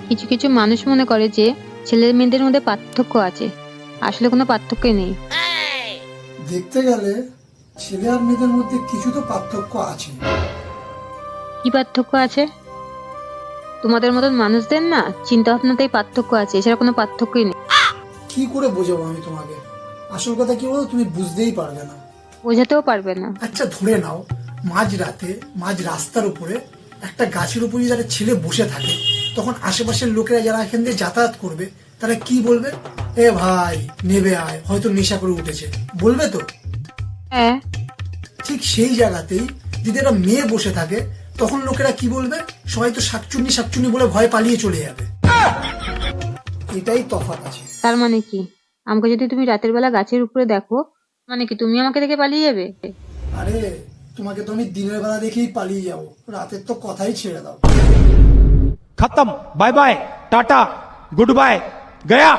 কিছু কিছু মানুষ মনে করে যে ছেলে মেয়েদের মধ্যে পার্থক্য আছে, আসলে কোনো পার্থক্যই নেই। দেখতে গেলে ছেলে আর মেয়েদের মধ্যে কিছু তো পার্থক্য আছে। কি পার্থক্য আছে? তোমাদের মতন মানুষদের না চিন্তা ভাবনাতেই পার্থক্য আছে, এছাড়া কোনো পার্থক্যই নেই। কি করে বোঝাবো আমি তোমাকে? আসল কথা কি বলো, তুমি বুঝতেই পারবে না। বোঝাতেও পারবে না। আচ্ছা ধরে নাও, মাঝ রাতে মাঝ রাস্তার উপরে একটা গাছের উপরে যদি একটা ছেলে বসে থাকে, তখন আশেপাশের লোকেরা যারা এখান দিয়ে যাতায়াত করবে তারা কি বলবে? এ ভাই নেবে আয়, হয়তো নেশা করে উঠেছে, বলবে তো? হ্যাঁ। ঠিক সেই জায়গাতেই যদি একটা মেয়ে বসে থাকে, তখন লোকেরা কি বলবে? সবাই তো শাকচুন্নি শাকচুন্নি বলে ভয় পালিয়ে চলে যাবে। এটাই তফাৎ আছে। তার মানে কি, আমাকে যদি তুমি রাতের বেলা গাছের উপরে দেখো, মানে কি তুমি আমাকে দেখে পালিয়ে যাবে? আরে তোমাকে তো আমি দিনের বেলা দেখেই পালিয়ে যাবো, রাতের তো কথাই ছেড়ে দাও। खत्म, bye bye, ta-ta, good bye, गया।